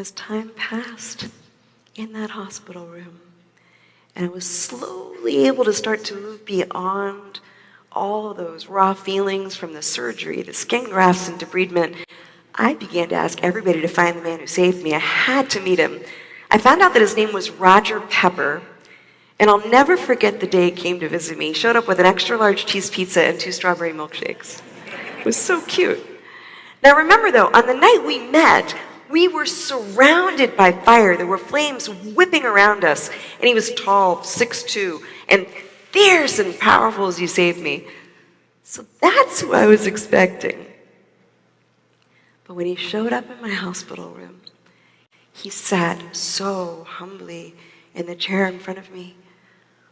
as time passed in that hospital room, and I was slowly able to start to move beyond all those raw feelings from the surgery, the skin grafts and debridement, I began to ask everybody to find the man who saved me. I had to meet him. I found out that his name was Roger Pepper, and I'll never forget the day he came to visit me. He showed up with an extra large cheese pizza and 2 strawberry milkshakes. It was so cute. Now remember though, on the night we met, we were surrounded by fire. There were flames whipping around us, and he was tall, 6'2", and fierce and powerful as he saved me. So that's who I was expecting. But when he showed up in my hospital room, he sat so humbly in the chair in front of me,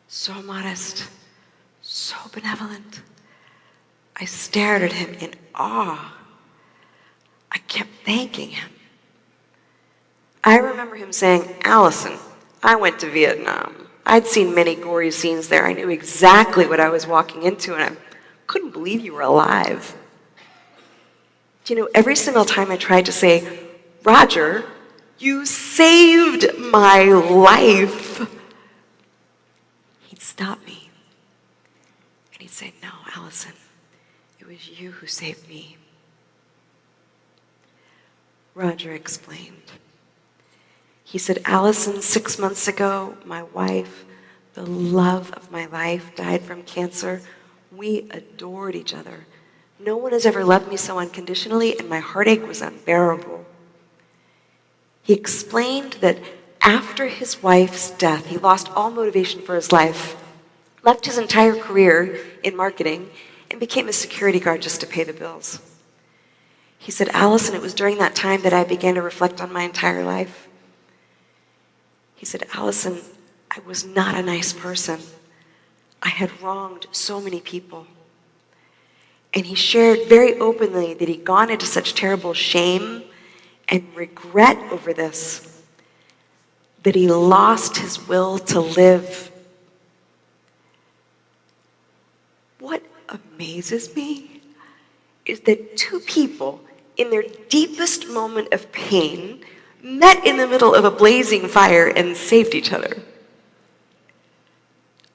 so modest, so benevolent. I stared at him in awe. I kept thanking him. I remember him saying, "Allison, I went to Vietnam. I'd seen many gory scenes there. I knew exactly what I was walking into, and I couldn't believe you were alive." You know, every single time I tried to say, "Roger, you saved my life," he'd stop me. And he'd say, "No, Allison, it was you who saved me." Roger explained. He said, "Allison, 6 months ago, my wife, the love of my life, died from cancer. We adored each other. No one has ever loved me so unconditionally, and my heartache was unbearable." He explained that after his wife's death, he lost all motivation for his life, left his entire career in marketing, and became a security guard just to pay the bills. He said, "Allison, it was during that time that I began to reflect on my entire life." He said, "Allison, I was not a nice person. I had wronged so many people." And he shared very openly that he'd gone into such terrible shame and regret over this, that he lost his will to live. What amazes me is that 2 people in their deepest moment of pain met in the middle of a blazing fire and saved each other.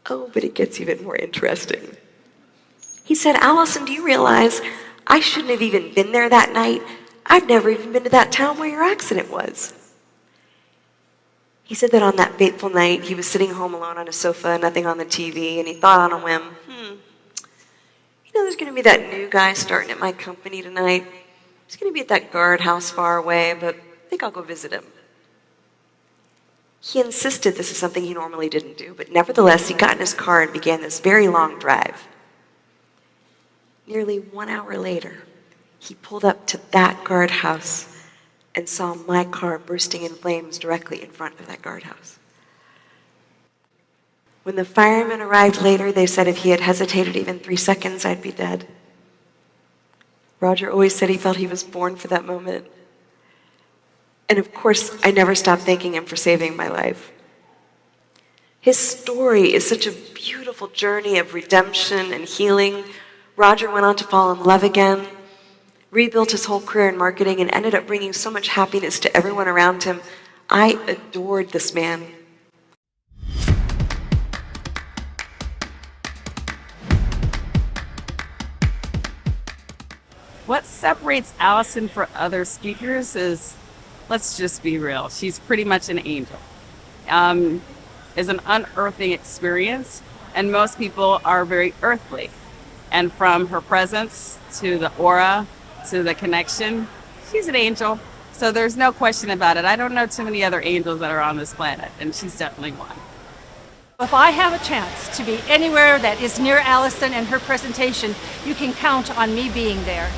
Oh, but it gets even more interesting. He said, "Allison, do you realize I shouldn't have even been there that night? I've never even been to that town where your accident was." He said that on that fateful night, he was sitting home alone on a sofa, nothing on the TV, and he thought on a whim, you know, there's going to be that new guy starting at my company tonight. He's going to be at that guardhouse far away, but I think I'll go visit him. He insisted this is something he normally didn't do, but nevertheless, he got in his car and began this very long drive. Nearly 1 hour later, he pulled up to that guardhouse and saw my car bursting in flames directly in front of that guardhouse. When the firemen arrived later, they said if he had hesitated even 3 seconds, I'd be dead. Roger always said he felt he was born for that moment. And of course, I never stopped thanking him for saving my life. His story is such a beautiful journey of redemption and healing. Roger went on to fall in love again, rebuilt his whole career in marketing, and ended up bringing so much happiness to everyone around him. I adored this man. What separates Allison from other speakers is, let's just be real, she's pretty much an angel. It's an unearthing experience, and most people are very earthly. And from her presence to the aura to the connection, she's an angel. So there's no question about it. I don't know too many other angels that are on this planet, and she's definitely one. If I have a chance to be anywhere that is near Allison and her presentation, you can count on me being there.